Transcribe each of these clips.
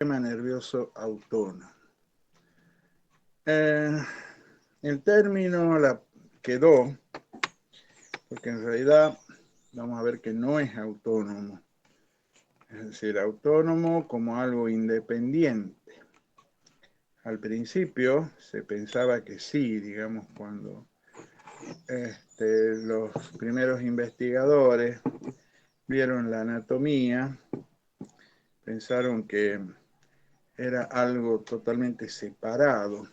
sistema nervioso autónomo. El término quedó, porque en realidad vamos a ver que no es autónomo. Es decir, autónomo como algo independiente. Al principio se pensaba que sí, digamos, cuando los primeros investigadores vieron la anatomía, pensaron que era algo totalmente separado.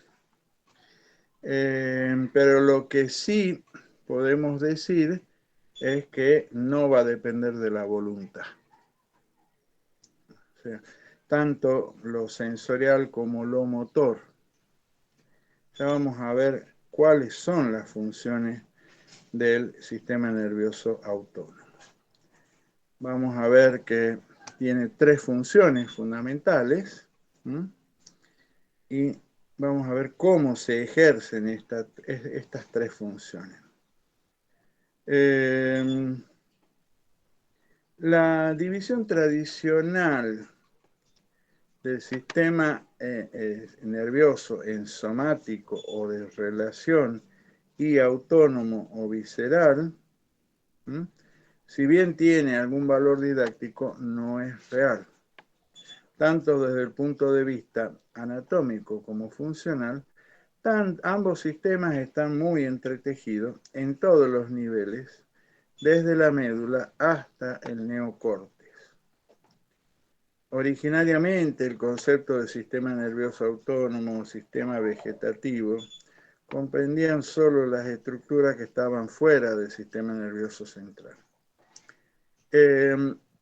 Pero lo que sí podemos decir es que no va a depender de la voluntad. O sea, tanto lo sensorial como lo motor. Ya vamos a ver cuáles son las funciones del sistema nervioso autónomo. Vamos a ver que tiene tres funciones fundamentales, ¿m? Y vamos a ver cómo se ejercen estas tres funciones. La división tradicional del sistema nervioso en somático o de relación y autónomo o visceral, si bien tiene algún valor didáctico, no es real. Tanto desde el punto de vista anatómico como funcional, ambos sistemas están muy entretejidos en todos los niveles, desde la médula hasta el neocórtex. Originariamente, el concepto de sistema nervioso autónomo o sistema vegetativo comprendían solo las estructuras que estaban fuera del sistema nervioso central.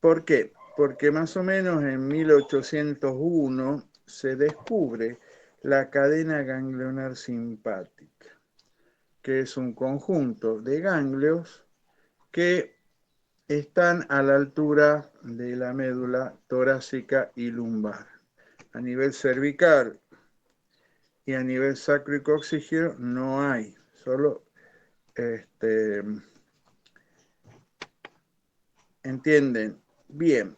¿Por qué? Porque más o menos en 1801 se descubre la cadena ganglionar simpática, que es un conjunto de ganglios que están a la altura de la médula torácica y lumbar. A nivel cervical y a nivel sacrocoxígeo no hay, solo entienden bien.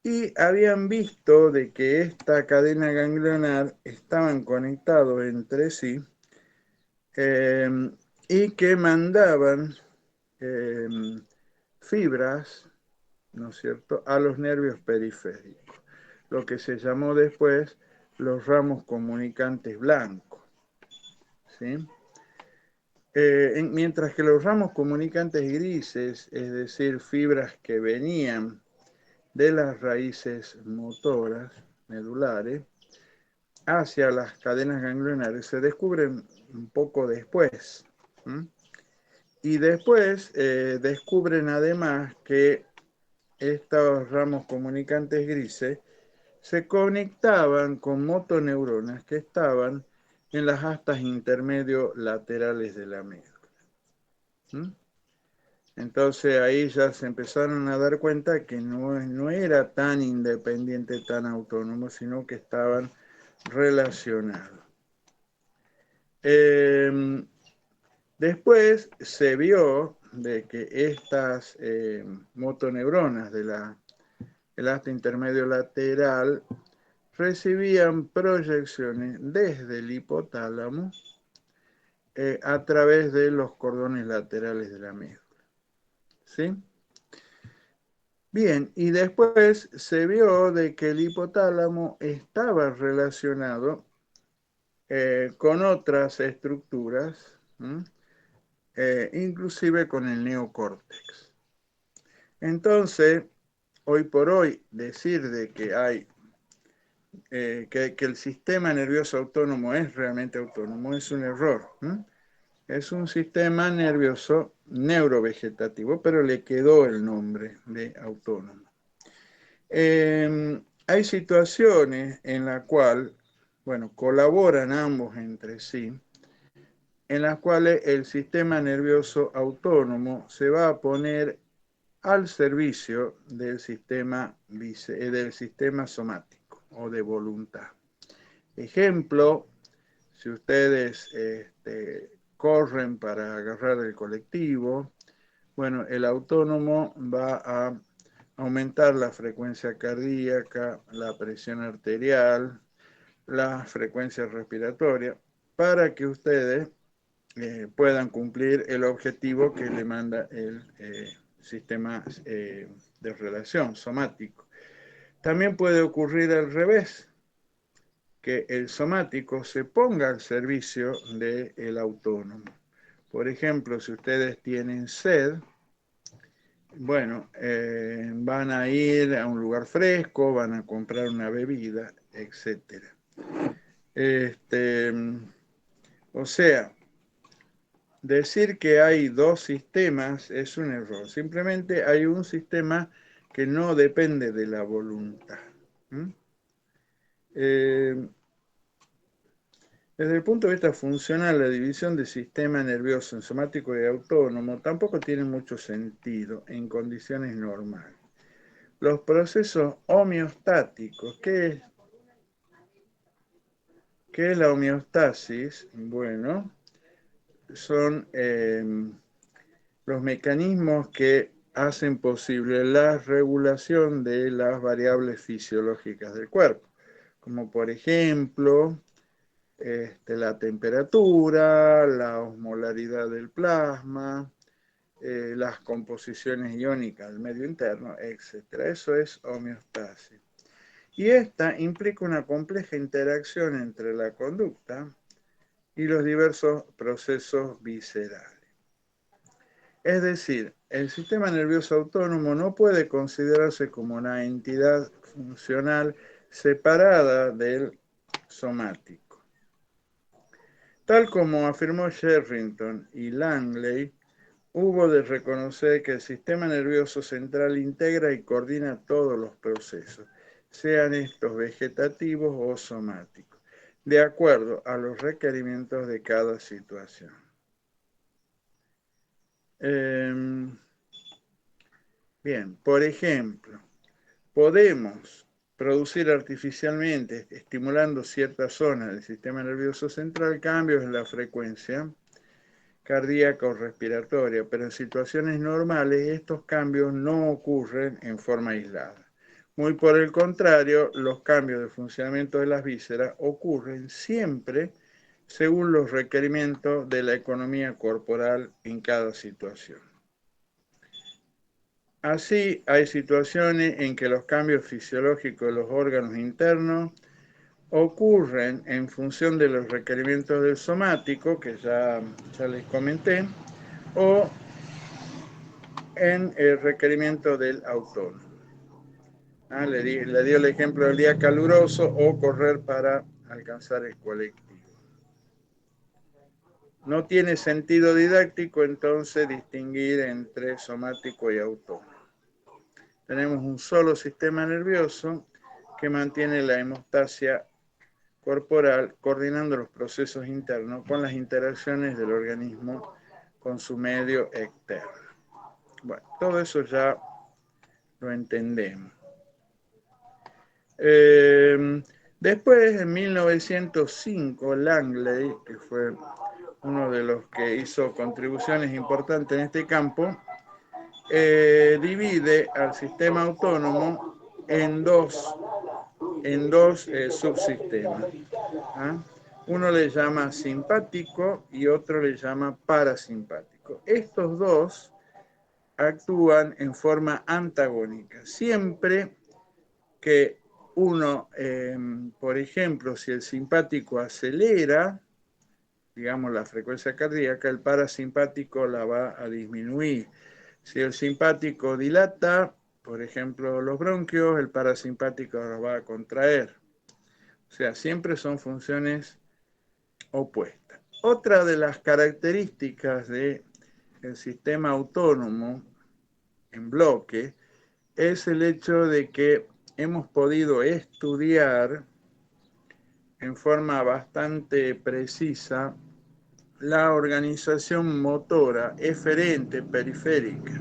Y habían visto de que esta cadena ganglionar estaban conectados entre sí y que mandaban fibras, ¿no es cierto?, a los nervios periféricos, lo que se llamó después los ramos comunicantes blancos, ¿sí? Mientras que los ramos comunicantes grises, es decir, fibras que venían de las raíces motoras medulares hacia las cadenas ganglionares, se descubren un poco después. Y después descubren además que estos ramos comunicantes grises se conectaban con motoneuronas que estaban en las astas intermedio laterales de la médula. Entonces ahí ya se empezaron a dar cuenta que no era tan independiente, tan autónomo, sino que estaban relacionados. Después se vio de que estas motoneuronas del asta intermedio lateral recibían proyecciones desde el hipotálamo a través de los cordones laterales de la médula. ¿Sí? Bien, y después se vio de que el hipotálamo estaba relacionado con otras estructuras, inclusive con el neocórtex. Entonces, hoy por hoy, decir de que hay que el sistema nervioso autónomo es realmente autónomo es un error. Es un sistema nervioso neurovegetativo, pero le quedó el nombre de autónomo. Hay situaciones en las cuales, bueno, colaboran ambos entre sí, en las cuales el sistema nervioso autónomo se va a poner al servicio del sistema somático o de voluntad. Ejemplo, si ustedes corren para agarrar el colectivo, bueno, el autónomo va a aumentar la frecuencia cardíaca, la presión arterial, la frecuencia respiratoria, para que ustedes puedan cumplir el objetivo que le manda el sistema de relación somático. También puede ocurrir al revés, que el somático se ponga al servicio del autónomo. Por ejemplo, si ustedes tienen sed, bueno, van a ir a un lugar fresco, van a comprar una bebida, etc. O sea, decir que hay dos sistemas es un error. Simplemente hay un sistema que no depende de la voluntad. Eh, Desde el punto de vista funcional, la división del sistema nervioso en somático y autónomo tampoco tiene mucho sentido en condiciones normales. Los procesos homeostáticos, ¿qué es la homeostasis? Bueno, son los mecanismos que hacen posible la regulación de las variables fisiológicas del cuerpo, como por ejemplo la temperatura, la osmolaridad del plasma, las composiciones iónicas del medio interno, etc. Eso es homeostasis. Y esta implica una compleja interacción entre la conducta y los diversos procesos viscerales. Es decir, el sistema nervioso autónomo no puede considerarse como una entidad funcional separada del somático. Tal como afirmó Sherrington y Langley, hubo de reconocer que el sistema nervioso central integra y coordina todos los procesos, sean estos vegetativos o somáticos, de acuerdo a los requerimientos de cada situación. Bien, por ejemplo, podemos producir artificialmente, estimulando ciertas zonas del sistema nervioso central, cambios en la frecuencia cardíaca o respiratoria, pero en situaciones normales estos cambios no ocurren en forma aislada. Muy por el contrario, los cambios de funcionamiento de las vísceras ocurren siempre según los requerimientos de la economía corporal en cada situación. Así, hay situaciones en que los cambios fisiológicos de los órganos internos ocurren en función de los requerimientos del somático, que ya les comenté, o en el requerimiento del autónomo. Le dio el ejemplo del día caluroso o correr para alcanzar el colectivo. No tiene sentido didáctico entonces distinguir entre somático y autónomo. Tenemos un solo sistema nervioso que mantiene la hemostasia corporal coordinando los procesos internos con las interacciones del organismo con su medio externo. Bueno, todo eso ya lo entendemos. Después, en 1905, Langley, que fue uno de los que hizo contribuciones importantes en este campo, divide al sistema autónomo en dos subsistemas. Uno le llama simpático y otro le llama parasimpático. Estos dos actúan en forma antagónica. Siempre que uno, por ejemplo, si el simpático acelera, digamos, la frecuencia cardíaca, el parasimpático la va a disminuir. Si el simpático dilata, por ejemplo, los bronquios, el parasimpático los va a contraer. O sea, siempre son funciones opuestas. Otra de las características del sistema autónomo en bloque es el hecho de que hemos podido estudiar en forma bastante precisa la organización motora eferente periférica.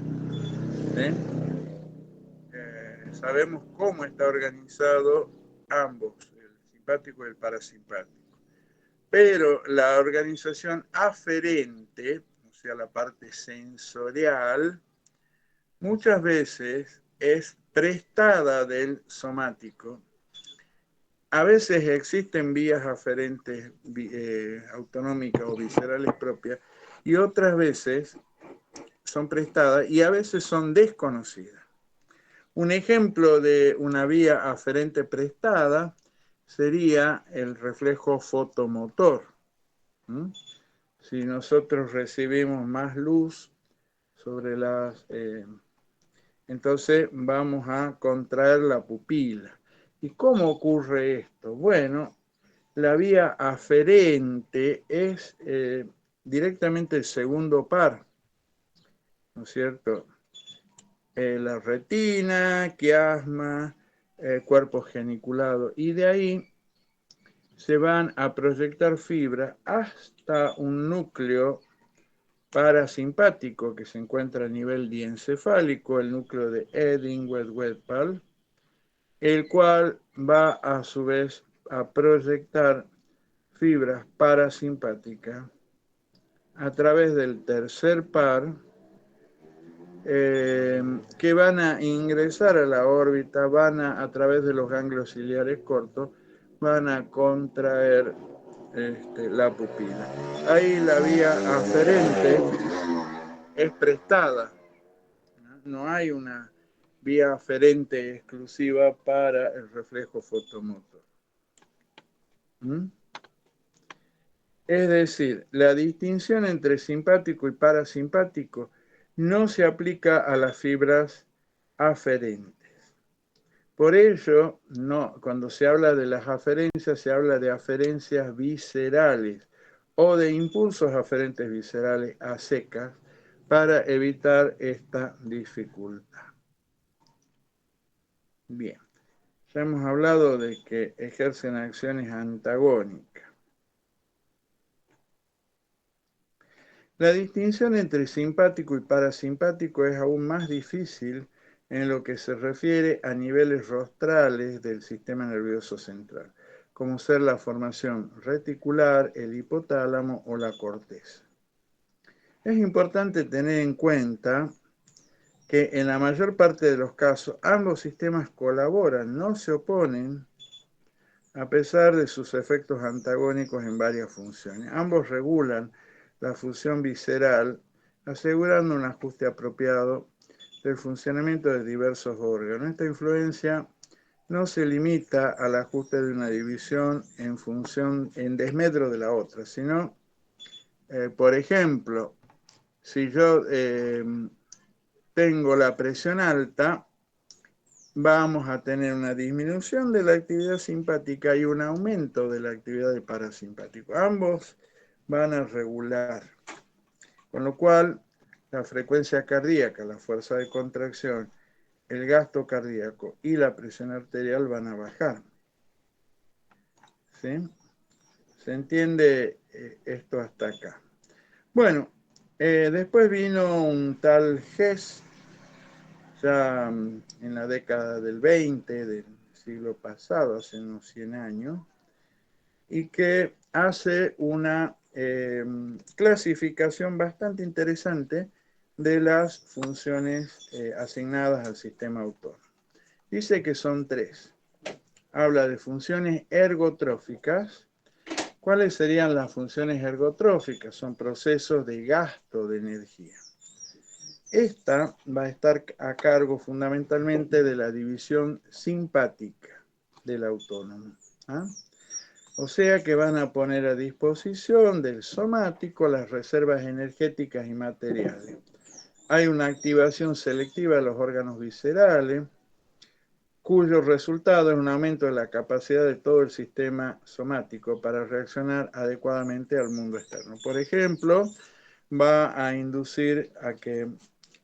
¿Sí? Sabemos cómo está organizado ambos, el simpático y el parasimpático. Pero la organización aferente, o sea, la parte sensorial, muchas veces es prestada del somático. A veces existen vías aferentes autonómicas o viscerales propias y otras veces son prestadas y a veces son desconocidas. Un ejemplo de una vía aferente prestada sería el reflejo fotomotor. Si nosotros recibimos más luz sobre las... entonces vamos a contraer la pupila. ¿Y cómo ocurre esto? Bueno, la vía aferente es directamente el segundo par, ¿no es cierto? La retina, quiasma, cuerpo geniculado, y de ahí se van a proyectar fibras hasta un núcleo parasimpático que se encuentra a nivel diencefálico, el núcleo de Eddington-Wedgwood, el cual va a su vez a proyectar fibras parasimpáticas a través del tercer par que van a ingresar a la órbita, a través de los ganglios ciliares cortos, van a contraer la pupila. Ahí la vía aferente es prestada, no hay una vía aferente exclusiva para el reflejo fotomotor. Es decir, la distinción entre simpático y parasimpático no se aplica a las fibras aferentes. Por ello, cuando se habla de las aferencias, se habla de aferencias viscerales o de impulsos aferentes viscerales a secas para evitar esta dificultad. Bien, ya hemos hablado de que ejercen acciones antagónicas. La distinción entre simpático y parasimpático es aún más difícil en lo que se refiere a niveles rostrales del sistema nervioso central, como ser la formación reticular, el hipotálamo o la corteza. Es importante tener en cuenta que en la mayor parte de los casos ambos sistemas colaboran, no se oponen, a pesar de sus efectos antagónicos en varias funciones. Ambos regulan la función visceral, asegurando un ajuste apropiado del funcionamiento de diversos órganos. Esta influencia no se limita al ajuste de una división en desmedro de la otra, sino, por ejemplo, si yo tengo la presión alta, vamos a tener una disminución de la actividad simpática y un aumento de la actividad del parasimpático. Ambos van a regular, con lo cual la frecuencia cardíaca, la fuerza de contracción, el gasto cardíaco y la presión arterial van a bajar. ¿Sí? ¿Se entiende esto hasta acá? Bueno, después vino un tal Hess, ya en la década del 20 del siglo pasado, hace unos 100 años, y que hace una clasificación bastante interesante de las funciones asignadas al sistema autónomo. Dice que son tres. Habla de funciones ergotróficas. ¿Cuáles serían las funciones ergotróficas? Son procesos de gasto de energía. Esta va a estar a cargo fundamentalmente de la división simpática del autónomo. O sea que van a poner a disposición del somático las reservas energéticas y materiales. Hay una activación selectiva de los órganos viscerales, cuyo resultado es un aumento de la capacidad de todo el sistema somático para reaccionar adecuadamente al mundo externo. Por ejemplo, va a inducir a que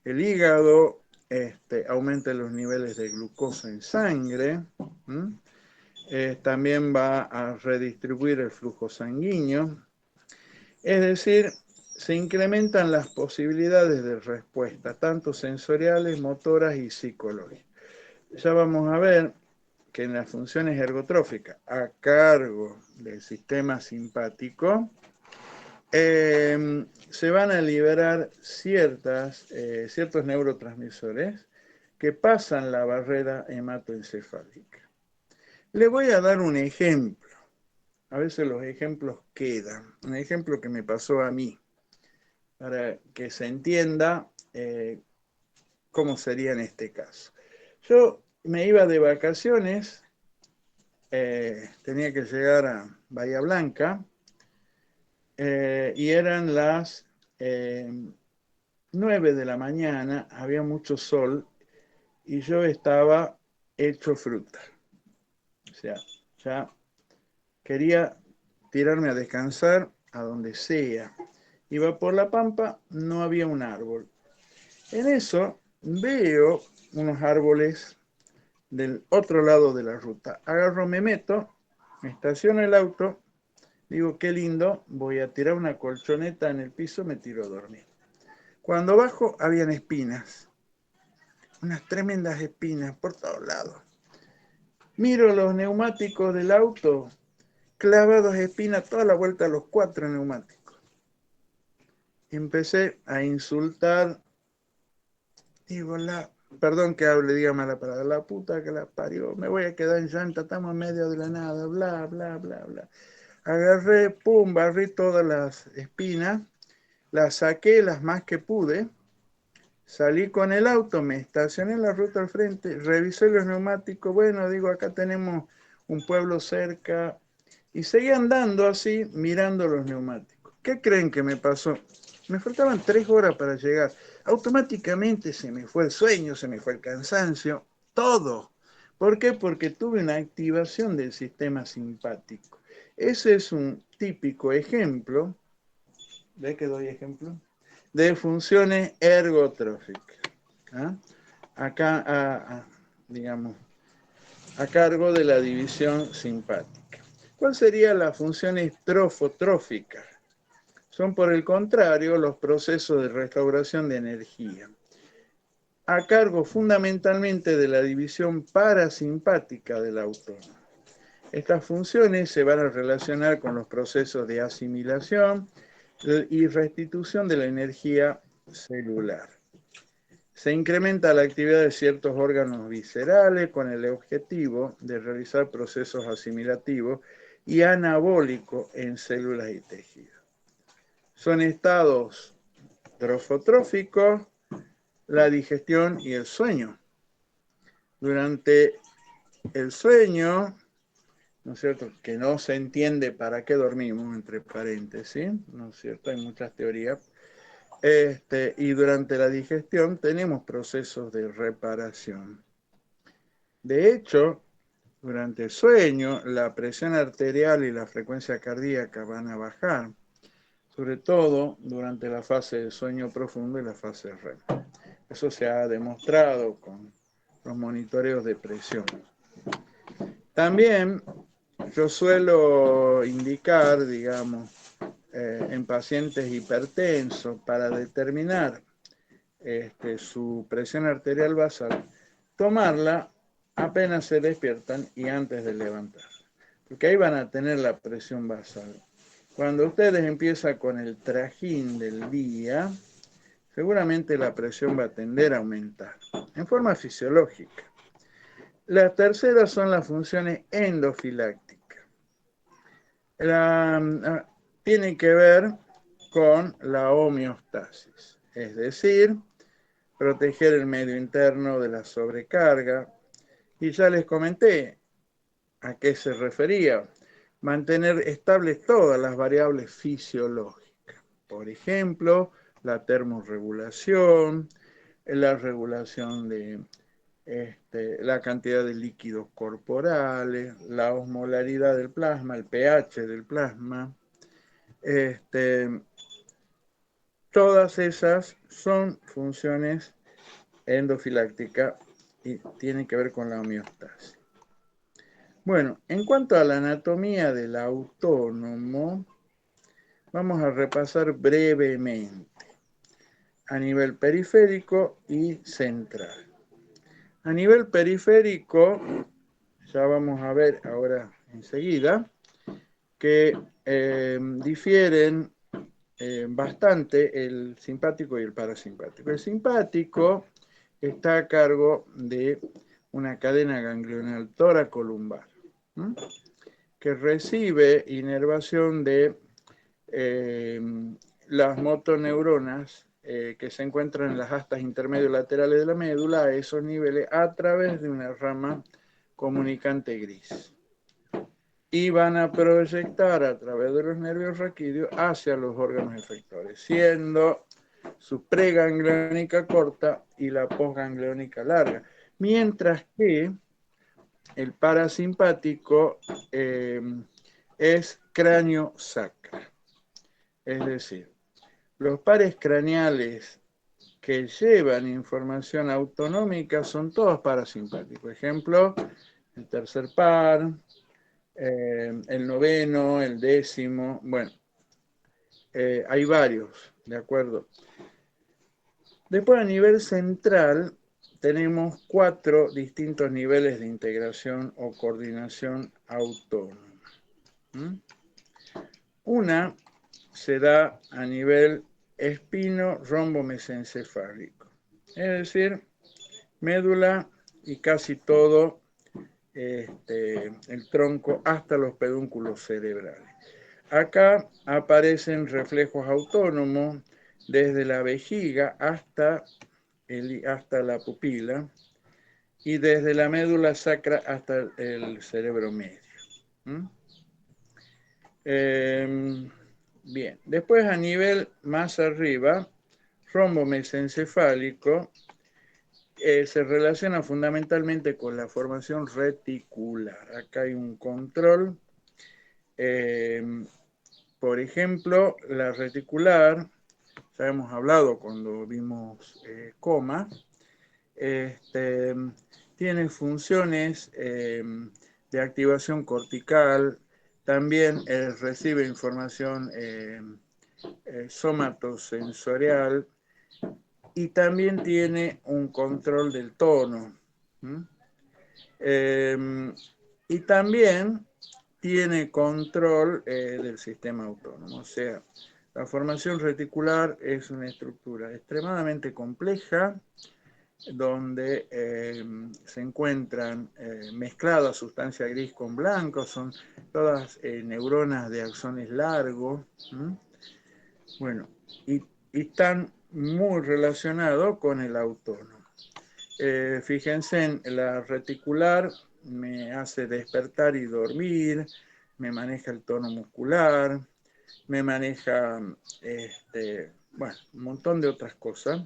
el hígado aumente los niveles de glucosa en sangre, también va a redistribuir el flujo sanguíneo, es decir, se incrementan las posibilidades de respuesta, tanto sensoriales, motoras y psicológicas. Ya vamos a ver que en las funciones ergotróficas a cargo del sistema simpático se van a liberar ciertos neurotransmisores que pasan la barrera hematoencefálica. Le voy a dar un ejemplo. A veces los ejemplos quedan. Un ejemplo que me pasó a mí, para que se entienda cómo sería en este caso. Yo me iba de vacaciones, tenía que llegar a Bahía Blanca, y eran las 9 de la mañana, había mucho sol, y yo estaba hecho fruta. O sea, ya quería tirarme a descansar a donde sea. Iba por la pampa, no había un árbol. En eso veo unos árboles del otro lado de la ruta. Agarro, me meto, me estaciono el auto, digo, qué lindo, voy a tirar una colchoneta en el piso, me tiro a dormir. Cuando bajo, habían espinas, unas tremendas espinas por todos lados. Miro los neumáticos del auto, clavados espinas toda la vuelta a los 4 neumáticos. Empecé a insultar, digo, perdón que hable, diga mala palabra, la puta que la parió, me voy a quedar en llanta, estamos en medio de la nada, bla, bla, bla, bla. Agarré, pum, barrí todas las espinas, las saqué las más que pude, salí con el auto, me estacioné en la ruta al frente, revisé los neumáticos, bueno, digo, acá tenemos un pueblo cerca, y seguí andando así, mirando los neumáticos. ¿Qué creen que me pasó? Me faltaban 3 horas para llegar. Automáticamente se me fue el sueño, se me fue el cansancio, todo. ¿Por qué? Porque tuve una activación del sistema simpático. Ese es un típico ejemplo, ¿de qué doy ejemplo? De funciones ergotróficas. ¿Ah? Acá, digamos, a cargo de la división simpática. ¿Cuál sería la función estrofotrófica? Son, por el contrario, los procesos de restauración de energía, a cargo fundamentalmente de la división parasimpática del autónomo. Estas funciones se van a relacionar con los procesos de asimilación y restitución de la energía celular. Se incrementa la actividad de ciertos órganos viscerales con el objetivo de realizar procesos asimilativos y anabólicos en células y tejidos. Son estados trofotróficos, la digestión y el sueño. Durante el sueño, ¿no es cierto?, que no se entiende para qué dormimos, entre paréntesis, ¿no es cierto?, hay muchas teorías. Y durante la digestión tenemos procesos de reparación. De hecho, durante el sueño, la presión arterial y la frecuencia cardíaca van a bajar, sobre todo durante la fase de sueño profundo y la fase REM. Eso se ha demostrado con los monitoreos de presión. También yo suelo indicar, digamos, en pacientes hipertensos, para determinar su presión arterial basal, tomarla apenas se despiertan y antes de levantar, porque ahí van a tener la presión basal. Cuando ustedes empiezan con el trajín del día, seguramente la presión va a tender a aumentar en forma fisiológica. Las terceras son las funciones endofilácticas. Tienen que ver con la homeostasis, es decir, proteger el medio interno de la sobrecarga. Y ya les comenté a qué se refería. Mantener estables todas las variables fisiológicas. Por ejemplo, la termorregulación, la regulación de la cantidad de líquidos corporales, la osmolaridad del plasma, el pH del plasma. Todas esas son funciones endofilácticas y tienen que ver con la homeostasis. Bueno, en cuanto a la anatomía del autónomo, vamos a repasar brevemente a nivel periférico y central. A nivel periférico, ya vamos a ver ahora enseguida, que difieren bastante el simpático y el parasimpático. El simpático está a cargo de una cadena ganglional toracolumbar, que recibe inervación de las motoneuronas que se encuentran en las astas intermedio-laterales de la médula a esos niveles a través de una rama comunicante gris. Y van a proyectar a través de los nervios raquídeos hacia los órganos efectores, siendo su pregangliónica corta y la posgangliónica larga. Mientras que el parasimpático es cráneo sacra. Es decir, los pares craneales que llevan información autonómica son todos parasimpáticos. Ejemplo, el tercer par, el noveno, el décimo, bueno, hay varios, ¿de acuerdo? Después a nivel central tenemos 4 distintos niveles de integración o coordinación autónoma. Una se da a nivel espino-rombomesencefálico, es decir, médula y casi todo el tronco hasta los pedúnculos cerebrales. Acá aparecen reflejos autónomos desde la vejiga hasta la pupila y desde la médula sacra hasta el cerebro medio. Bien, después a nivel más arriba, rombomesencefálico se relaciona fundamentalmente con la formación reticular. Acá hay un control. Por ejemplo, la reticular, ya hemos hablado cuando vimos coma, tiene funciones de activación cortical, también recibe información somatosensorial y también tiene un control del tono. Y también tiene control del sistema autónomo. O sea, la formación reticular es una estructura extremadamente compleja donde se encuentran mezcladas sustancia gris con blanco, son todas neuronas de axones largos. Bueno, y están muy relacionados con el autónomo. Fíjense en la reticular, me hace despertar y dormir, me maneja el tono muscular, me maneja, bueno, un montón de otras cosas.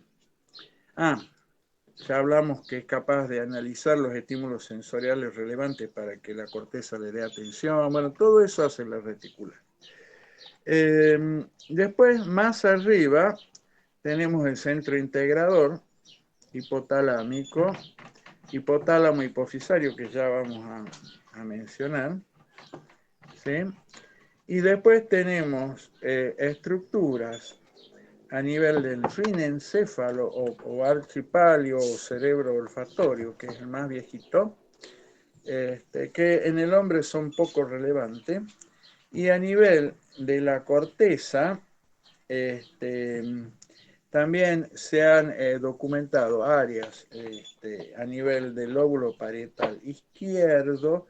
Ya hablamos que es capaz de analizar los estímulos sensoriales relevantes para que la corteza le dé atención. Bueno, todo eso hace la reticular. Después, más arriba, tenemos el centro integrador hipotalámico, hipotálamo hipofisario, que ya vamos a mencionar. ¿Sí? Y después tenemos estructuras a nivel del rinencéfalo o archipalio o cerebro olfatorio, que es el más viejito, que en el hombre son poco relevantes, y a nivel de la corteza, también se han documentado áreas a nivel del lóbulo parietal izquierdo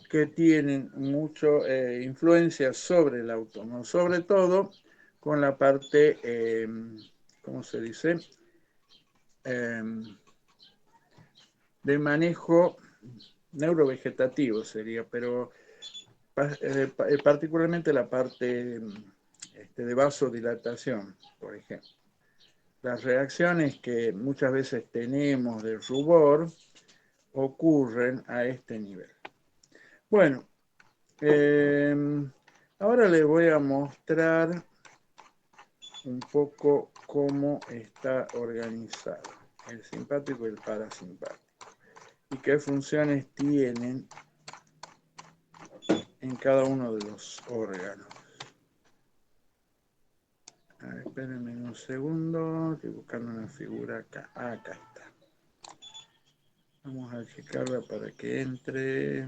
que tienen mucha influencia sobre el autónomo, sobre todo con la parte, ¿cómo se dice? De manejo neurovegetativo sería, pero particularmente la parte de vasodilatación, por ejemplo. Las reacciones que muchas veces tenemos de rubor ocurren a este nivel. Bueno, ahora les voy a mostrar un poco cómo está organizado el simpático y el parasimpático y qué funciones tienen en cada uno de los órganos. A ver, espérenme un segundo, estoy buscando una figura acá. Acá está. Vamos a achicarla para que entre.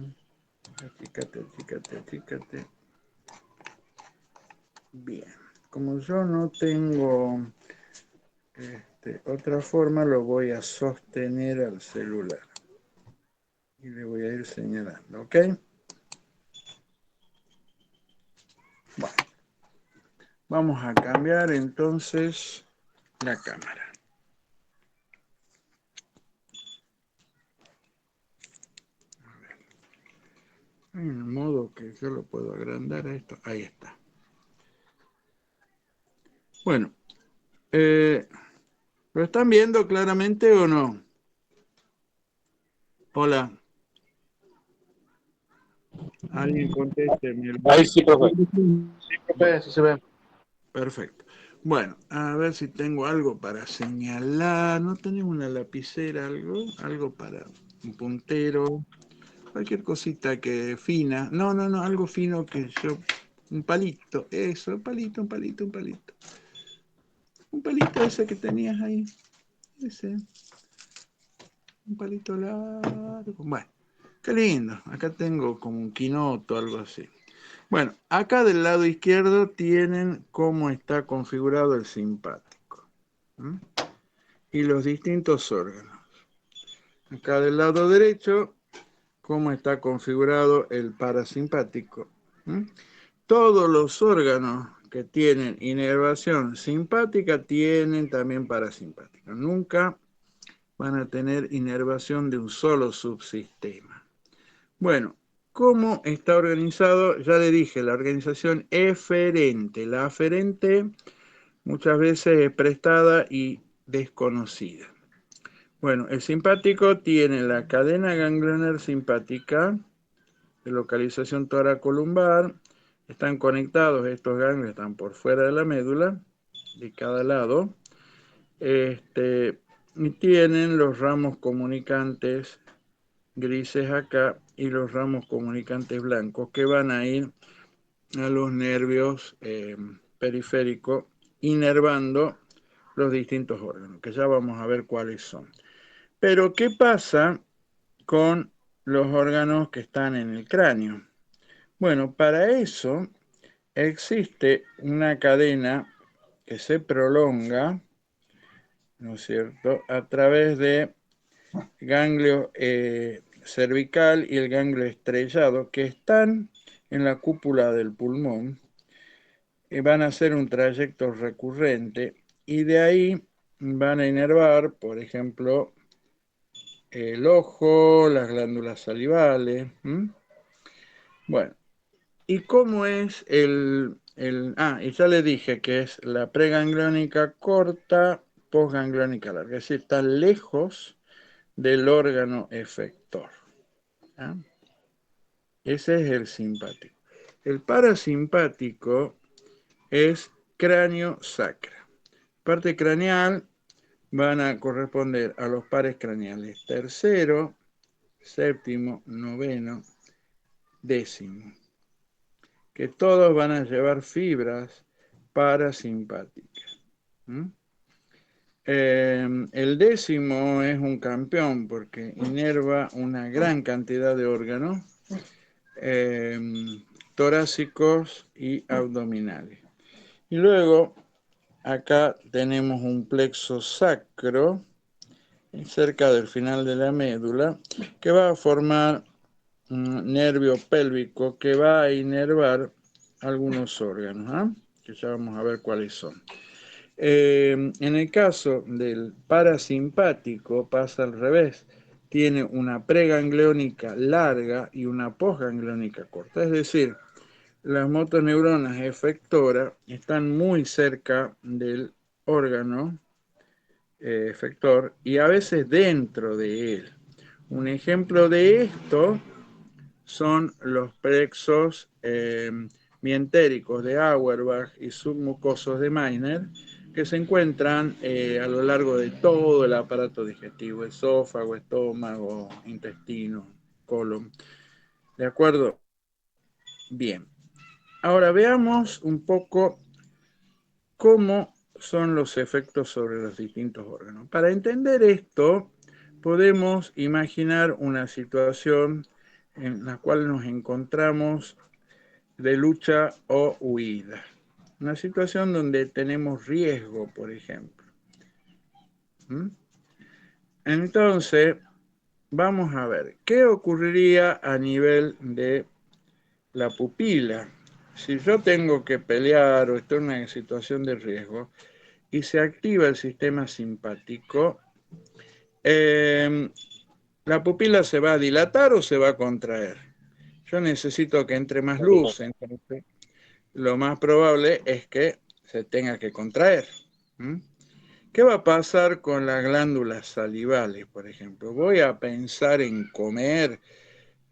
Achícate, achícate, achícate. Bien. Como yo no tengo otra forma lo voy a sostener al celular. Y le voy a ir señalando, ¿ok? Bueno, vamos a cambiar entonces la cámara. Hay un modo que yo lo puedo agrandar a esto. Ahí está. Bueno, ¿lo están viendo claramente o no? Hola. Alguien conteste. Ahí sí, profe. Sí, Bueno, profe, sí se ve. perfecto. Bueno, a ver si tengo algo para señalar. ¿No tenemos una lapicera, algo para un puntero? Cualquier cosita que fina. No, algo fino que yo... Un palito, eso, un palito. Un palito ese que tenías ahí. Ese, un palito largo. Bueno, qué lindo. Acá tengo como un quinoto, algo así. Bueno, acá del lado izquierdo tienen cómo está configurado el simpático. ¿Mm? Y los distintos órganos. Acá del lado derecho, cómo está configurado el parasimpático. ¿Mm? Todos los órganos que tienen inervación simpática tienen también parasimpática. Nunca van a tener inervación de un solo subsistema. Bueno, ¿cómo está organizado? Ya le dije, la organización eferente. La aferente muchas veces es prestada y desconocida. Bueno, el simpático tiene la cadena ganglionar simpática, de localización toracolumbar. Están conectados, estos ganglios están por fuera de la médula, de cada lado. Y tienen los ramos comunicantes grises acá y los ramos comunicantes blancos que van a ir a los nervios periféricos, inervando los distintos órganos, que ya vamos a ver cuáles son. Pero, ¿qué pasa con los órganos que están en el cráneo? Bueno, para eso existe una cadena que se prolonga, ¿no es cierto?, a través de ganglio cervical y el ganglio estrellado que están en la cúpula del pulmón y van a hacer un trayecto recurrente y de ahí van a inervar, por ejemplo, el ojo, las glándulas salivales. Bueno, ¿y cómo es y ya le dije que es la pregangliónica corta, posgangliónica larga, es decir, está lejos del órgano efector. ¿Ah? Ese es el simpático. El parasimpático es cráneo sacra. Parte craneal van a corresponder a los pares craneales tercero, séptimo, noveno, décimo, que todos van a llevar fibras parasimpáticas. ¿Mm? El décimo es un campeón porque inerva una gran cantidad de órganos torácicos y abdominales. Y luego acá tenemos un plexo sacro cerca del final de la médula que va a formar un nervio pélvico que va a inervar algunos órganos, ¿eh? Que ya vamos a ver cuáles son. En el caso del parasimpático pasa al revés. Tiene una pregangliónica larga y una posgangliónica corta. Es decir, las motoneuronas efectoras están muy cerca del órgano efector y a veces dentro de él. Un ejemplo de esto son los plexos mientéricos de Auerbach y submucosos de Meissner, que se encuentran a lo largo de todo el aparato digestivo, esófago, estómago, intestino, colon. ¿De acuerdo? Bien. Ahora veamos un poco cómo son los efectos sobre los distintos órganos. Para entender esto, podemos imaginar una situación en la cual nos encontramos de lucha o huida. Una situación donde tenemos riesgo, por ejemplo. ¿Mm? Entonces, vamos a ver, ¿qué ocurriría a nivel de la pupila? Si yo tengo que pelear o estoy en una situación de riesgo y se activa el sistema simpático, ¿la pupila se va a dilatar o se va a contraer? Yo necesito que entre más luz, entonces lo más probable es que se tenga que contraer. ¿Mm? ¿Qué va a pasar con las glándulas salivales, por ejemplo? ¿Voy a pensar en comer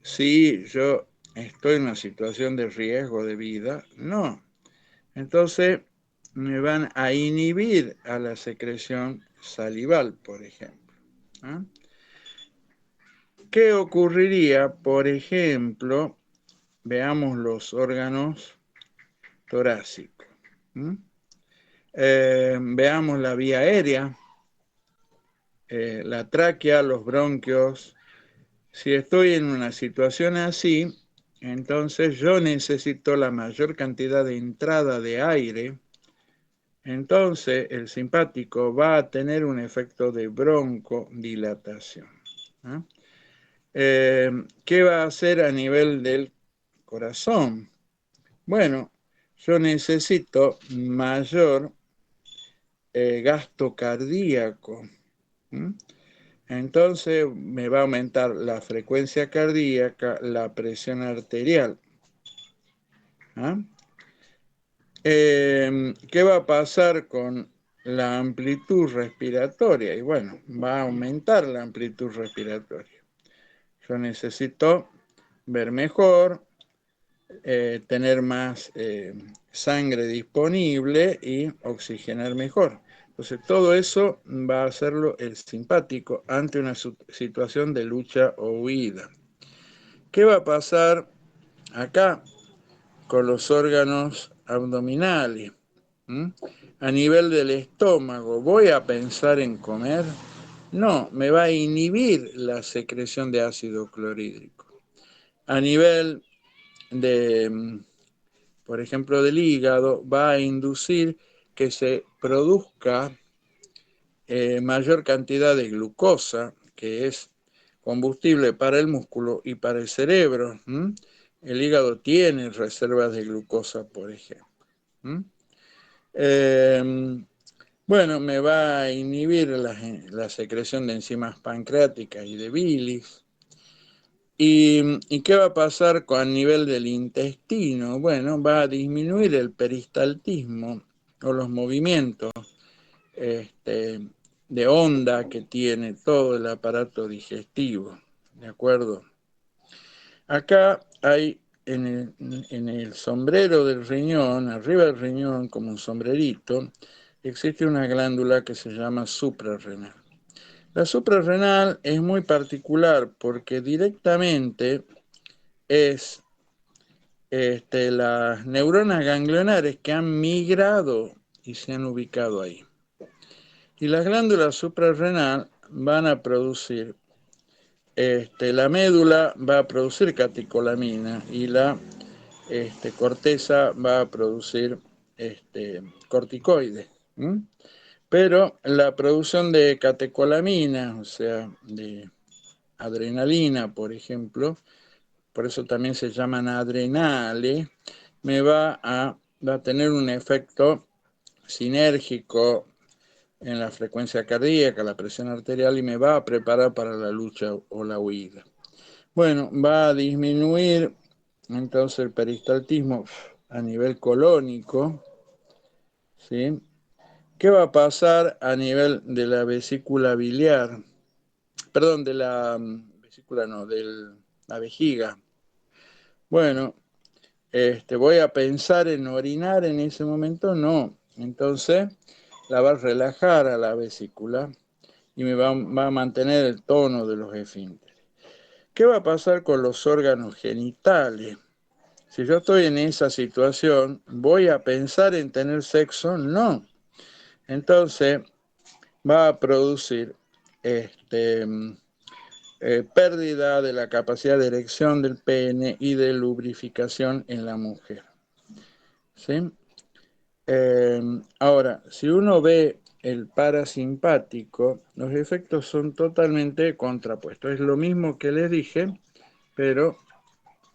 si yo estoy en una situación de riesgo de vida? No. Entonces me van a inhibir a la secreción salival, por ejemplo. ¿Ah? ¿Qué ocurriría, por ejemplo, veamos los órganos torácicos? ¿Mm? Veamos la vía aérea, la tráquea, los bronquios. Si estoy en una situación así, entonces yo necesito la mayor cantidad de entrada de aire. Entonces el simpático va a tener un efecto de broncodilatación. ¿Ah? ¿Qué va a hacer a nivel del corazón? Bueno, yo necesito mayor gasto cardíaco. ¿Mm? Entonces me va a aumentar la frecuencia cardíaca, la presión arterial. ¿Ah? ¿Qué va a pasar con la amplitud respiratoria? Y bueno, va a aumentar la amplitud respiratoria. Yo necesito ver mejor, tener más sangre disponible y oxigenar mejor. Entonces, todo eso va a hacerlo el simpático ante una situación de lucha o huida. ¿Qué va a pasar acá con los órganos abdominales? ¿Mm? A nivel del estómago, ¿voy a pensar en comer? No, me va a inhibir la secreción de ácido clorhídrico. A nivel de, por ejemplo, del hígado, va a inducir que se produzca mayor cantidad de glucosa, que es combustible para el músculo y para el cerebro. ¿Mm? El hígado tiene reservas de glucosa, por ejemplo. ¿Mm? Bueno, me va a inhibir la secreción de enzimas pancreáticas y de bilis. ¿Y qué va a pasar con el nivel del intestino? Bueno, va a disminuir el peristaltismo o los movimientos de onda que tiene todo el aparato digestivo. ¿De acuerdo? Acá hay en el sombrero del riñón, arriba del riñón, como un sombrerito, existe una glándula que se llama suprarrenal. La suprarrenal es muy particular porque directamente es las neuronas ganglionares que han migrado y se han ubicado ahí. Y las glándulas suprarrenal van a producir, la médula va a producir catecolamina y la corteza va a producir corticoides. ¿Mm? Pero la producción de catecolamina, o sea, de adrenalina, por ejemplo, por eso también se llaman adrenales, va a tener un efecto sinérgico en la frecuencia cardíaca, la presión arterial y me va a preparar para la lucha o la huida. Bueno, va a disminuir entonces el peristaltismo a nivel colónico, ¿sí? ¿Qué va a pasar a nivel de la vesícula biliar? Perdón, de la vesícula no, de la vejiga. Bueno, ¿voy a pensar en orinar en ese momento? No. Entonces, la va a relajar a la vesícula y va a mantener el tono de los esfínteres. ¿Qué va a pasar con los órganos genitales? Si yo estoy en esa situación, ¿voy a pensar en tener sexo? No. Entonces, va a producir pérdida de la capacidad de erección del pene y de lubrificación en la mujer. ¿Sí? Ahora, si uno ve el parasimpático, los efectos son totalmente contrapuestos. Es lo mismo que les dije, pero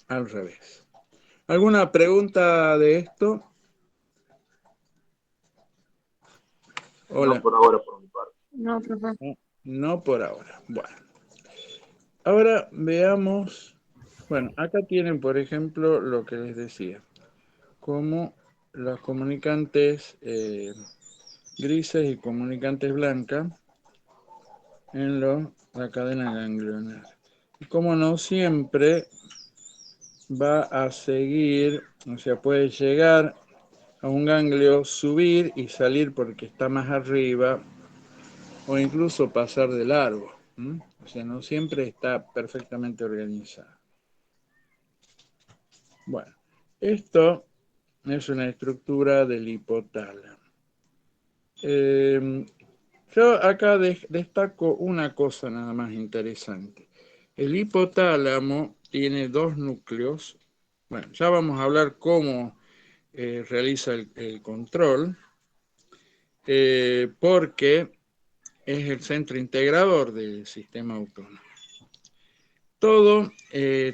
al revés. ¿Alguna pregunta de esto? Hola. No por ahora, por mi parte. No, profe. No por ahora. Bueno. Ahora veamos. Bueno, acá tienen, por ejemplo, lo que les decía. Como los comunicantes grises y comunicantes blancas en la cadena ganglionar. Y como no siempre va a seguir, o sea, puede llegar a un ganglio, subir y salir porque está más arriba, o incluso pasar de largo. O sea, no siempre está perfectamente organizado. Bueno, esto es una estructura del hipotálamo. Yo acá destaco una cosa nada más interesante. El hipotálamo tiene dos núcleos. Bueno, ya vamos a hablar cómo realiza el control, porque es el centro integrador del sistema autónomo. Todo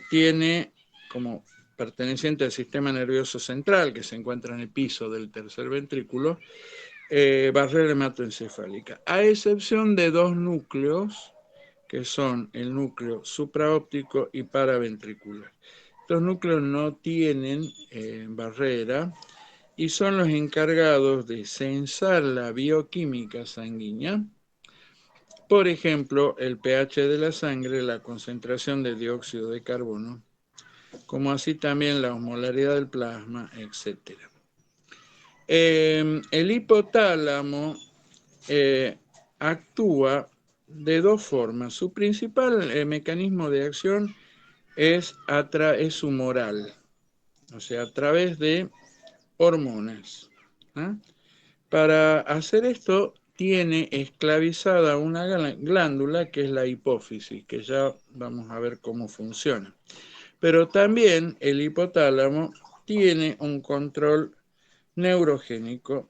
tiene como perteneciente al sistema nervioso central, que se encuentra en el piso del tercer ventrículo, barrera hematoencefálica, a excepción de dos núcleos, que son el núcleo supraóptico y paraventricular. Estos núcleos no tienen barrera y son los encargados de censar la bioquímica sanguínea. Por ejemplo, el pH de la sangre, la concentración de dióxido de carbono, como así también la osmolaridad del plasma, etc. El hipotálamo actúa de dos formas. Su principal mecanismo de acción es humoral, o sea, a través de hormonas. Para hacer esto, tiene esclavizada una glándula que es la hipófisis, que ya vamos a ver cómo funciona. Pero también el hipotálamo tiene un control neurogénico,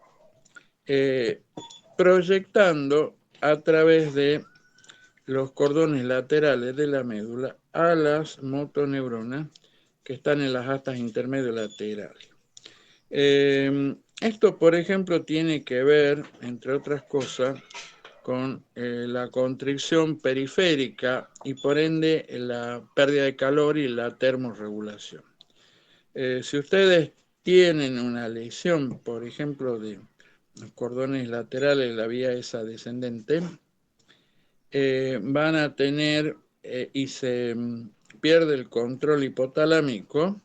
proyectando a través de los cordones laterales de la médula a las motoneuronas que están en las astas intermedio-laterales. Esto, por ejemplo, tiene que ver, entre otras cosas, con la constricción periférica y por ende la pérdida de calor y la termorregulación. Si ustedes tienen una lesión, por ejemplo, de los cordones laterales de la vía esa descendente, van a tener y se pierde el control hipotalámico,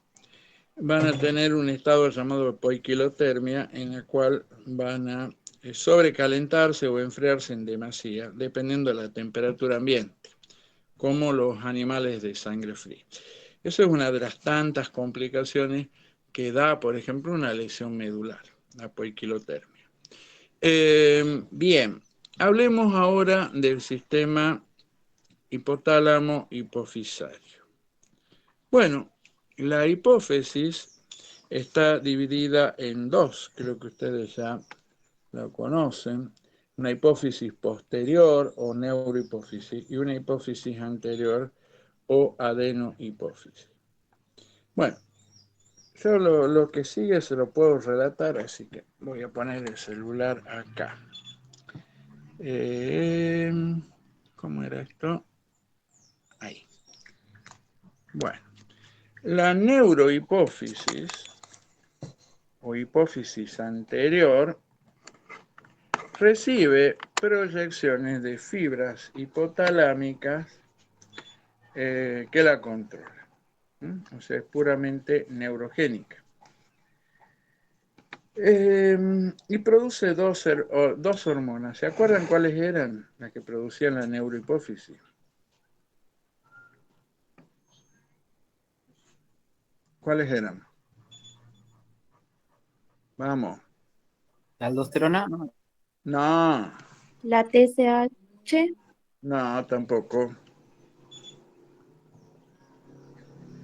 van a tener un estado llamado poiquilotermia en el cual van a sobrecalentarse o enfriarse en demasía, dependiendo de la temperatura ambiente, como los animales de sangre fría. Eso es una de las tantas complicaciones que da, por ejemplo, una lesión medular, la poiquilotermia. Bien, hablemos ahora del sistema hipotálamo hipofisario. Bueno, la hipófisis está dividida en dos, creo que ustedes ya la conocen, una hipófisis posterior o neurohipófisis y una hipófisis anterior o adenohipófisis. Bueno, yo lo que sigue se lo puedo relatar, así que voy a poner el celular acá. ¿Cómo era esto? Ahí. Bueno, la neurohipófisis o hipófisis anterior recibe proyecciones de fibras hipotalámicas que la controlan. O sea, es puramente neurogénica. Y produce dos hormonas. ¿Se acuerdan cuáles eran las que producían la neurohipófisis? ¿Cuáles eran? Vamos. ¿La aldosterona? No. No, La TSH. no, tampoco.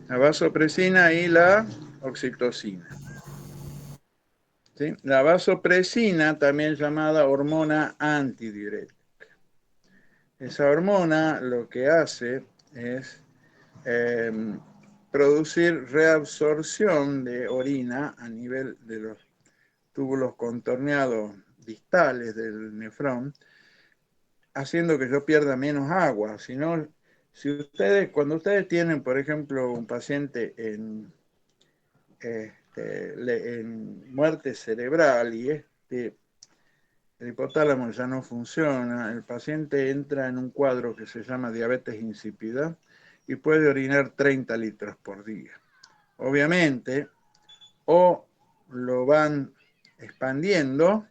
La vasopresina y la oxitocina. ¿sí? La vasopresina, también llamada hormona antidiurética. Esa hormona lo que hace es producir reabsorción de orina a nivel de los túbulos contorneados distales del nefrón, haciendo que yo pierda menos agua. Si no, cuando ustedes tienen, por ejemplo, un paciente en muerte cerebral y el hipotálamo ya no funciona, el paciente entra en un cuadro que se llama diabetes insípida y puede orinar 30 litros por día. Obviamente, o lo van expandiendo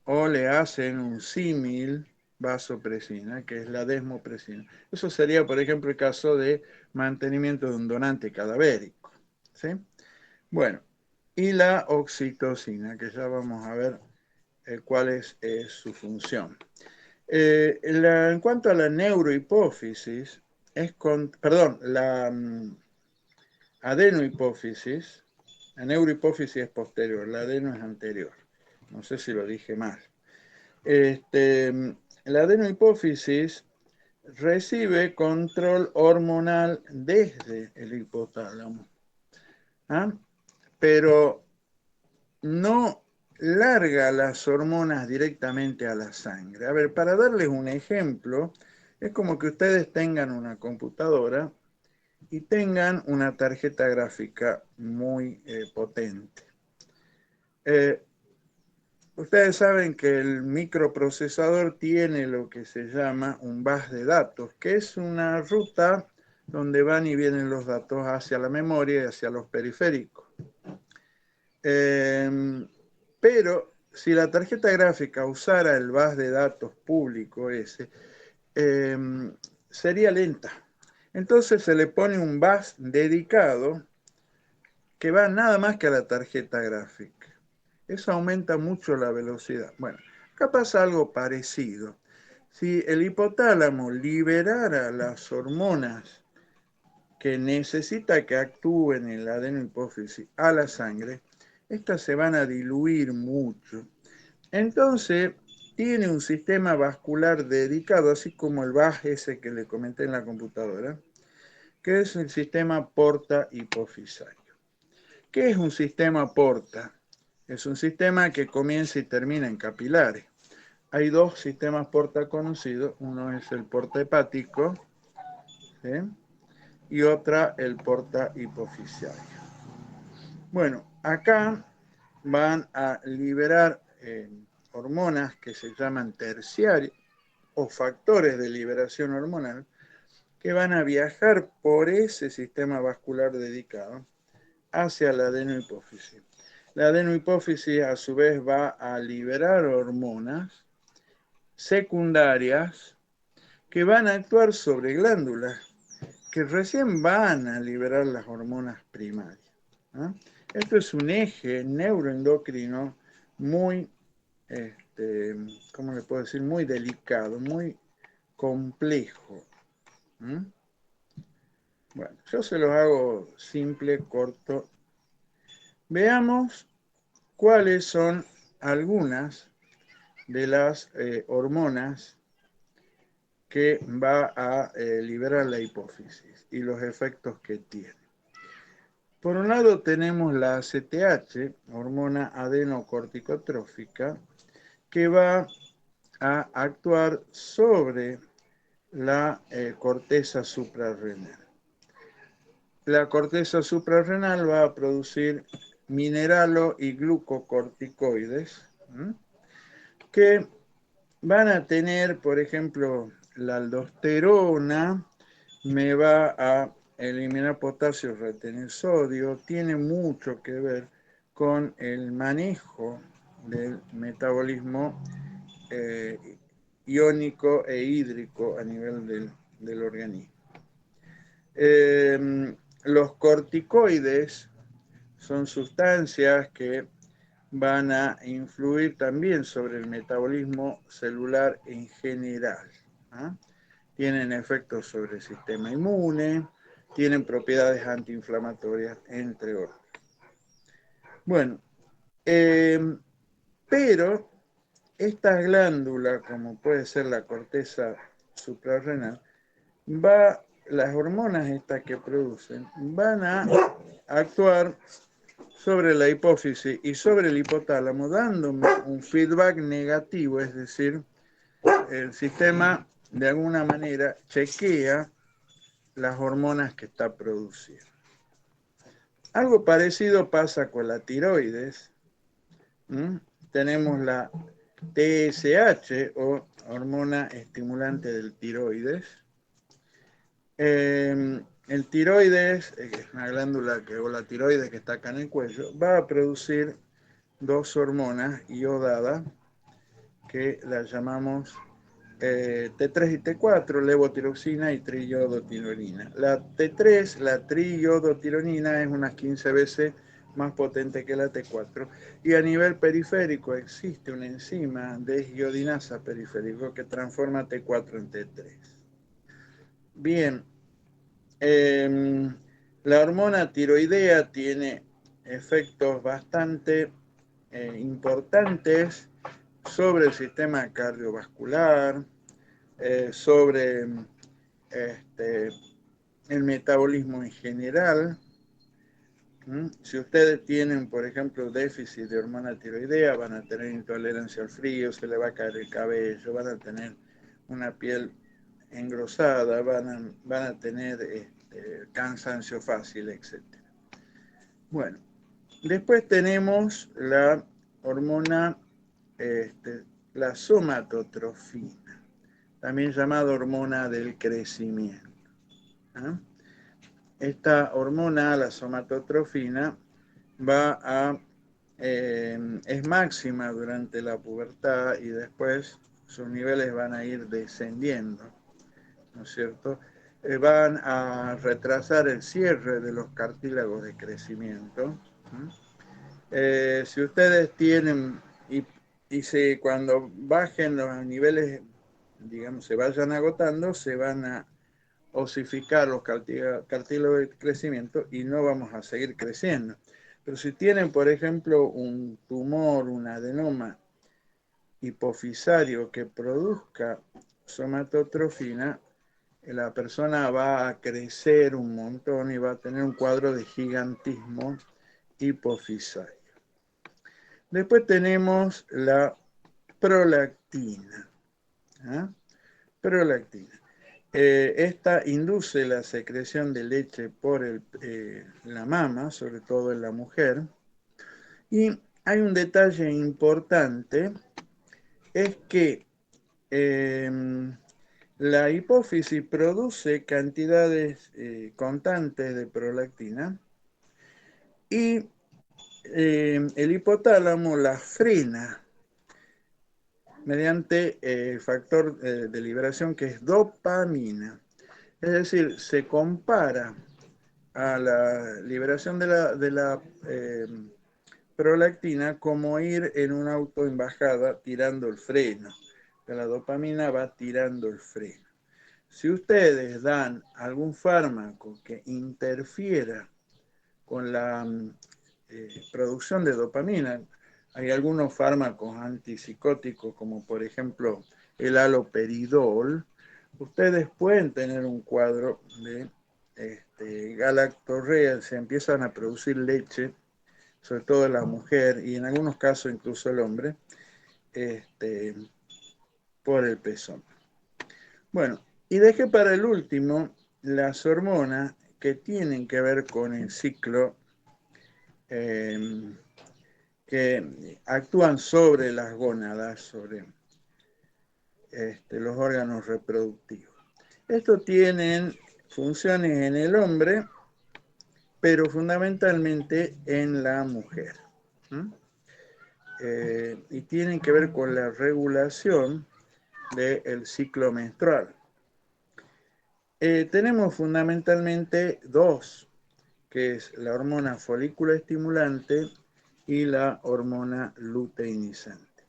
o le hacen un símil vasopresina, que es la desmopresina. Eso sería, por ejemplo, el caso de mantenimiento de un donante cadavérico. ¿Sí? Bueno, y la oxitocina, que ya vamos a ver cuál es su función. En cuanto a la neurohipófisis, la adenohipófisis, la neurohipófisis es posterior, la adeno es anterior. No sé si lo dije mal. La adenohipófisis recibe control hormonal desde el hipotálamo, ¿ah? Pero no larga las hormonas directamente a la sangre. A ver, para darles un ejemplo, es como que ustedes tengan una computadora y tengan una tarjeta gráfica muy potente. Ustedes saben que el microprocesador tiene lo que se llama un bus de datos, que es una ruta donde van y vienen los datos hacia la memoria y hacia los periféricos. Pero si la tarjeta gráfica usara el bus de datos público ese, sería lenta. Entonces se le pone un bus dedicado que va nada más que a la tarjeta gráfica. Eso aumenta mucho la velocidad. Bueno, acá pasa algo parecido. Si el hipotálamo liberara las hormonas que necesita que actúen en la adenohipófisis a la sangre, estas se van a diluir mucho. Entonces, tiene un sistema vascular dedicado, así como el VAS ese que le comenté en la computadora, que es el sistema porta-hipofisario. ¿Qué es un sistema porta? Es un sistema que comienza y termina en capilares. Hay dos sistemas porta conocidos, uno es el porta hepático, ¿sí? Y otra el porta hipofisario. Bueno, acá van a liberar hormonas que se llaman terciarias o factores de liberación hormonal que van a viajar por ese sistema vascular dedicado hacia la adenohipófisis. La adenohipófisis a su vez va a liberar hormonas secundarias que van a actuar sobre glándulas que recién van a liberar las hormonas primarias. ¿Ah? Esto es un eje neuroendocrino muy, ¿cómo le puedo decir? Muy delicado, muy complejo. ¿Mm? Bueno, yo se los hago simple, corto. Veamos cuáles son algunas de las hormonas que va a liberar la hipófisis y los efectos que tiene. Por un lado tenemos la ACTH, hormona adenocorticotrófica, que va a actuar sobre la corteza suprarrenal. La corteza suprarrenal va a producir mineralo y glucocorticoides, que van a tener, por ejemplo, la aldosterona, me va a eliminar potasio, retener sodio, tiene mucho que ver con el manejo del metabolismo iónico e hídrico a nivel del organismo. Los corticoides son sustancias que van a influir también sobre el metabolismo celular en general. ¿Ah? Tienen efectos sobre el sistema inmune, tienen propiedades antiinflamatorias, entre otros. Bueno, Pero esta glándula, como puede ser la corteza suprarrenal, las hormonas estas que producen van a actuar sobre la hipófisis y sobre el hipotálamo, dándome un feedback negativo, es decir, el sistema de alguna manera chequea las hormonas que está produciendo. Algo parecido pasa con la tiroides. Tenemos la TSH o hormona estimulante del tiroides. El tiroides, que es una glándula o la tiroides que está acá en el cuello, va a producir dos hormonas iodadas que las llamamos T3 y T4, levotiroxina y triiodotironina. La T3, la triiodotironina, es unas 15 veces más potente que la T4. Y a nivel periférico existe una enzima deshiodinasa periférico que transforma T4 en T3. Bien, la hormona tiroidea tiene efectos bastante importantes sobre el sistema cardiovascular, sobre el metabolismo en general. Si ustedes tienen, por ejemplo, déficit de hormona tiroidea, van a tener intolerancia al frío, se le va a caer el cabello, van a tener una piel engrosada, van a tener cansancio fácil, etc. Bueno, después tenemos la hormona, la somatotrofina, también llamada hormona del crecimiento. Esta hormona, la somatotrofina, es máxima durante la pubertad y después sus niveles van a ir descendiendo, ¿no es cierto? Van a retrasar el cierre de los cartílagos de crecimiento. Si ustedes tienen, cuando bajen los niveles, digamos, se vayan agotando, se van a osificar los cartílagos de crecimiento y no vamos a seguir creciendo. Pero si tienen, por ejemplo, un tumor, un adenoma hipofisario que produzca somatotrofina, la persona va a crecer un montón y va a tener un cuadro de gigantismo hipofisario. Después tenemos la prolactina. Prolactina. Esta induce la secreción de leche por la mama, sobre todo en la mujer. Y hay un detalle importante, es que la hipófisis produce cantidades constantes de prolactina y el hipotálamo la frena mediante el factor de liberación que es dopamina. Es decir, se compara a la liberación de la prolactina como ir en un auto en bajada tirando el freno. La dopamina va tirando el freno. Si ustedes dan algún fármaco que interfiera con la producción de dopamina, hay algunos fármacos antipsicóticos como por ejemplo el haloperidol, ustedes pueden tener un cuadro de galactorrea, se empiezan a producir leche, sobre todo la mujer y en algunos casos incluso el hombre, por el pezón. Bueno, y dejé para el último las hormonas que tienen que ver con el ciclo, que actúan sobre las gónadas, sobre los órganos reproductivos. Estos tienen funciones en el hombre, pero fundamentalmente en la mujer. Y tienen que ver con la regulación del ciclo menstrual. Tenemos fundamentalmente dos, que es la hormona folículo estimulante y la hormona luteinizante.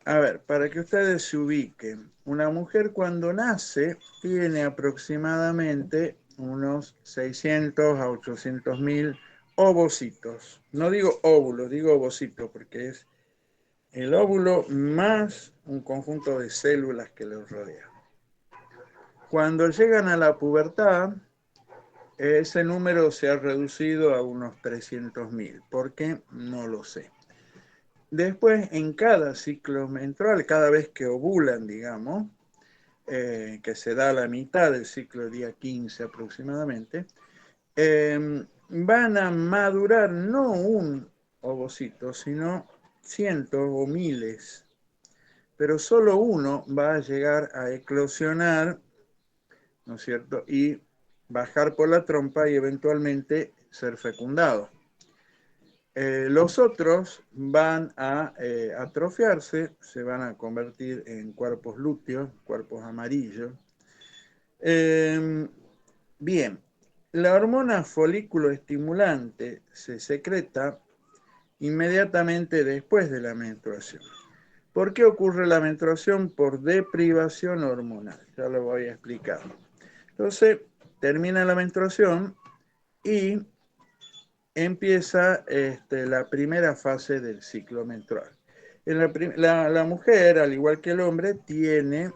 A ver, para que ustedes se ubiquen, una mujer cuando nace tiene aproximadamente unos 600 a 800 mil ovocitos. No digo óvulos, digo ovocitos, porque es el óvulo más un conjunto de células que los rodea. Cuando llegan a la pubertad, ese número se ha reducido a unos 300.000. ¿Por qué? No lo sé. Después, en cada ciclo menstrual, cada vez que ovulan, digamos, que se da a la mitad del ciclo, día 15 aproximadamente, van a madurar no un ovocito, sino cientos o miles, pero solo uno va a llegar a eclosionar, ¿no es cierto? Y bajar por la trompa y eventualmente ser fecundado. Los otros van a atrofiarse, se van a convertir en cuerpos lúteos, cuerpos amarillos. Bien, la hormona folículo estimulante se secreta inmediatamente después de la menstruación. ¿Por qué ocurre la menstruación? Por deprivación hormonal. Ya lo voy a explicar. Entonces, termina la menstruación y empieza la primera fase del ciclo menstrual. La mujer, al igual que el hombre, tiene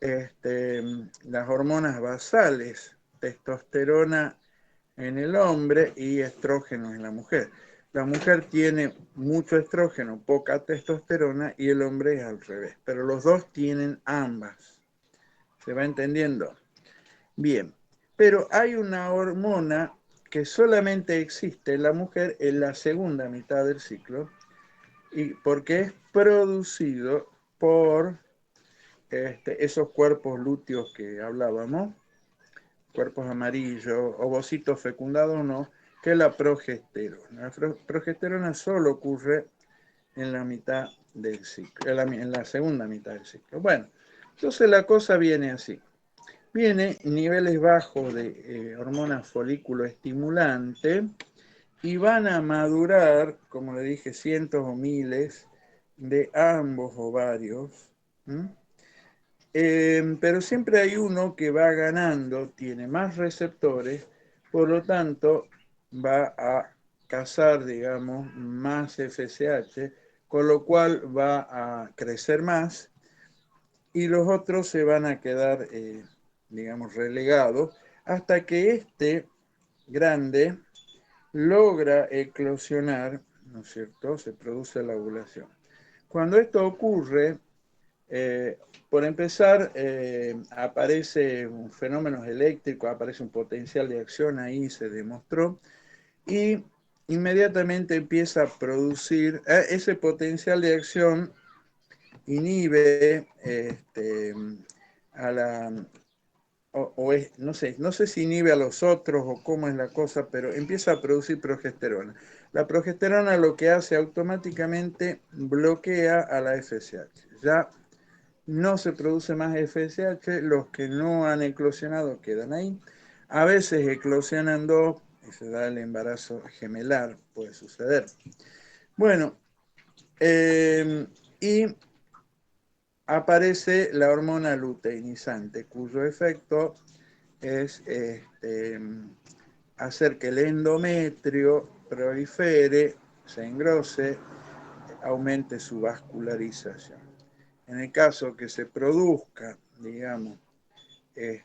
las hormonas basales, testosterona en el hombre y estrógeno en la mujer. La mujer tiene mucho estrógeno, poca testosterona, y el hombre es al revés, pero los dos tienen ambas. ¿Se va entendiendo? Bien, pero hay una hormona que solamente existe en la mujer en la segunda mitad del ciclo, y porque es producido por esos cuerpos lúteos que hablábamos, cuerpos amarillos, ovocitos fecundados o no, que es la progesterona. La progesterona solo ocurre en la mitad del ciclo, en la segunda mitad del ciclo. Bueno, entonces la cosa viene así. Viene niveles bajos de hormonas folículo estimulante y van a madurar, como le dije, cientos o miles de ambos ovarios. Pero siempre hay uno que va ganando, tiene más receptores, por lo tanto va a cazar, digamos, más FSH, con lo cual va a crecer más y los otros se van a quedar, digamos, relegados hasta que este grande logra eclosionar, ¿no es cierto? Se produce la ovulación. Cuando esto ocurre, eh, por empezar, aparecen fenómenos eléctricos, aparece un potencial de acción ahí, se demostró, y inmediatamente empieza a producir, ese potencial de acción inhibe a la, no sé si inhibe a los otros o cómo es la cosa, pero empieza a producir progesterona. La progesterona lo que hace automáticamente bloquea a la FSH. Ya no se produce más FSH, los que no han eclosionado quedan ahí. A veces eclosionan dos y se da el embarazo gemelar, puede suceder. Bueno, y aparece la hormona luteinizante, cuyo efecto es hacer que el endometrio prolifere, se engrose, aumente su vascularización. En el caso que se produzca, digamos, que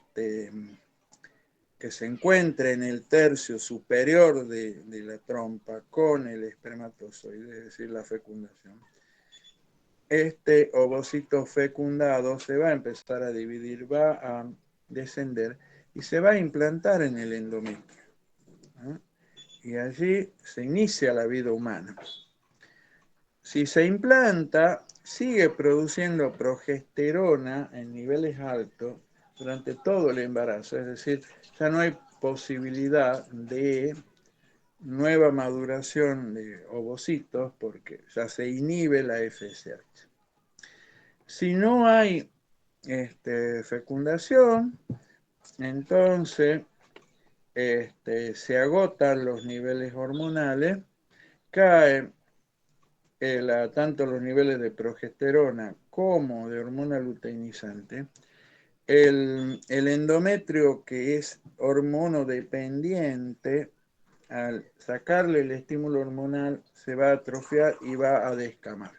se encuentre en el tercio superior de la trompa con el espermatozoide, es decir, la fecundación, este ovocito fecundado se va a empezar a dividir, va a descender y se va a implantar en el endometrio. ¿Eh? Y allí se inicia la vida humana. Si se implanta, sigue produciendo progesterona en niveles altos durante todo el embarazo, es decir, ya no hay posibilidad de nueva maduración de ovocitos porque ya se inhibe la FSH. Si no hay fecundación, entonces se agotan los niveles hormonales, caen tanto los niveles de progesterona como de hormona luteinizante. El endometrio, que es hormonodependiente, al sacarle el estímulo hormonal se va a atrofiar y va a descamar.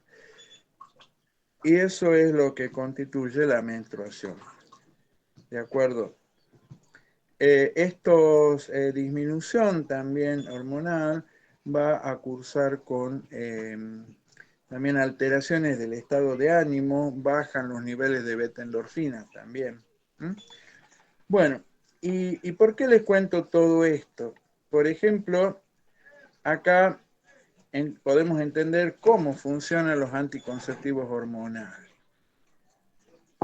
Y eso es lo que constituye la menstruación. ¿De acuerdo? Disminución también hormonal va a cursar con también alteraciones del estado de ánimo, bajan los niveles de beta-endorfina también. ¿Mm? Bueno, ¿y por qué les cuento todo esto? Por ejemplo, acá podemos entender cómo funcionan los anticonceptivos hormonales.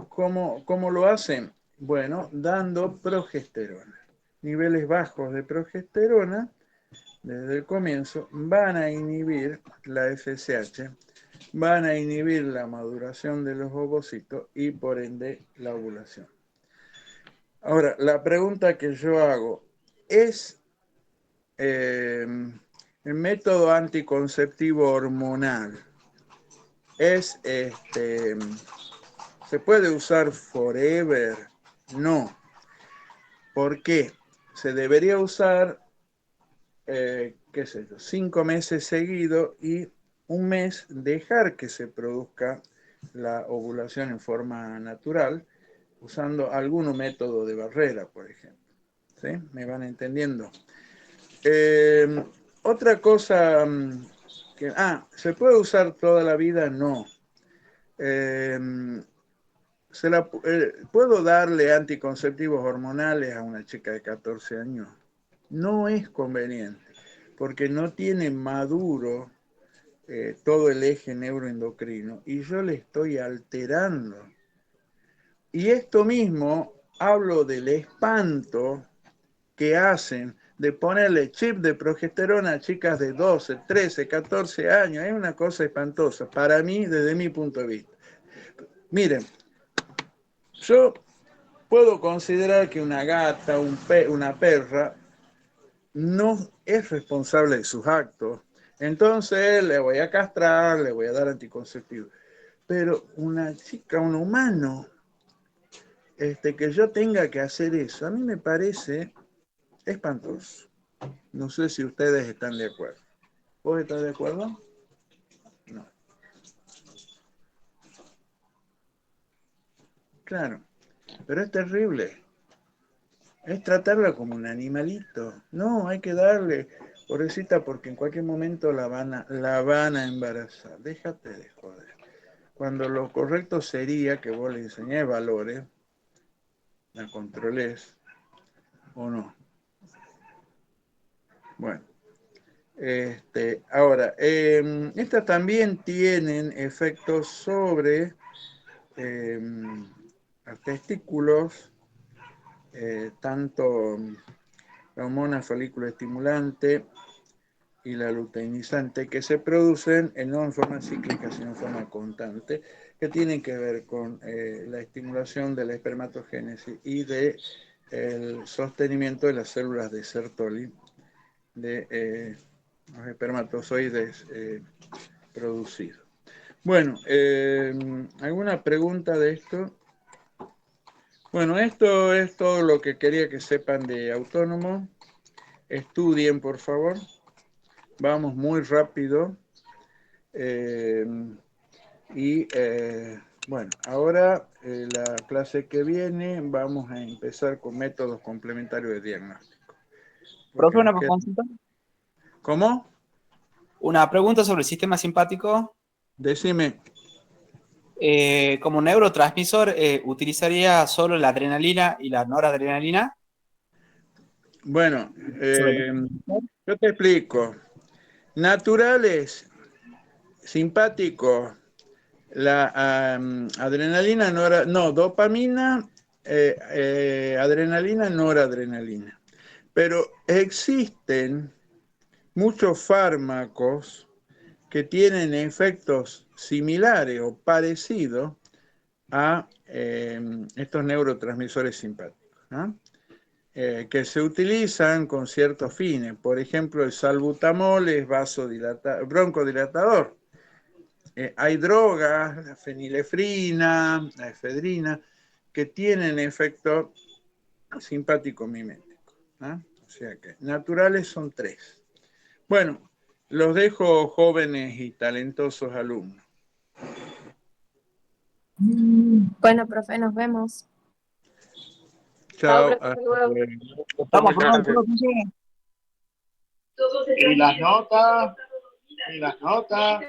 ¿Cómo lo hacen? Bueno, dando progesterona. Niveles bajos de progesterona, desde el comienzo, van a inhibir la FSH, van a inhibir la maduración de los ovocitos y por ende la ovulación. Ahora, la pregunta que yo hago, ¿es el método anticonceptivo hormonal se puede usar forever? No. ¿Por qué? Se debería usar, qué sé yo, 5 meses seguidos y un mes dejar que se produzca la ovulación en forma natural, usando algún método de barrera, por ejemplo. ¿Sí? ¿Me van entendiendo? Otra cosa ¿se puede usar toda la vida? No. ¿Puedo darle anticonceptivos hormonales a una chica de 14 años? No es conveniente, porque no tiene maduro todo el eje neuroendocrino y yo le estoy alterando. Y esto mismo hablo del espanto que hacen de ponerle chip de progesterona a chicas de 12, 13, 14 años. Es una cosa espantosa para mí, desde mi punto de vista. Miren, yo puedo considerar que una gata, una perra, no es responsable de sus actos. Entonces le voy a castrar, le voy a dar anticonceptivo. Pero una chica, un humano, que yo tenga que hacer eso, a mí me parece espantoso. No sé si ustedes están de acuerdo. ¿Vos estás de acuerdo? No. Claro, pero es terrible. Es tratarla como un animalito. No, hay que darle, pobrecita, porque en cualquier momento la van a embarazar. Déjate de joder. Cuando lo correcto sería que vos le enseñés valores, la controlés, o no. Bueno. Ahora, estas también tienen efectos sobre los testículos, tanto la hormona folículo estimulante y la luteinizante, que se producen no en forma cíclica, sino en forma constante, que tienen que ver con la estimulación de la espermatogénesis y de el sostenimiento de las células de Sertoli, de los espermatozoides producidos. Bueno, ¿alguna pregunta de esto? Bueno, esto es todo lo que quería que sepan de autónomo. Estudien, por favor. Vamos muy rápido. Bueno, ahora la clase que viene vamos a empezar con métodos complementarios de diagnóstico. Profe, una consulta. ¿Cómo? Una pregunta sobre el sistema simpático. Decime. Como neurotransmisor, ¿utilizaría solo la adrenalina y la noradrenalina? Bueno, yo te explico. Naturales, simpáticos, la adrenalina, dopamina, adrenalina, noradrenalina. Pero existen muchos fármacos que tienen efectos similares o parecidos a estos neurotransmisores simpáticos, ¿no? Que se utilizan con ciertos fines. Por ejemplo, el salbutamol es broncodilatador. Hay drogas, la fenilefrina, la efedrina, que tienen efecto simpático mimético, ¿no? O sea que naturales son 3. Bueno, los dejo jóvenes y talentosos alumnos. Bueno, profe, nos vemos. Chao. profe, hasta luego. Vamos, profe. Y las notas, y las notas.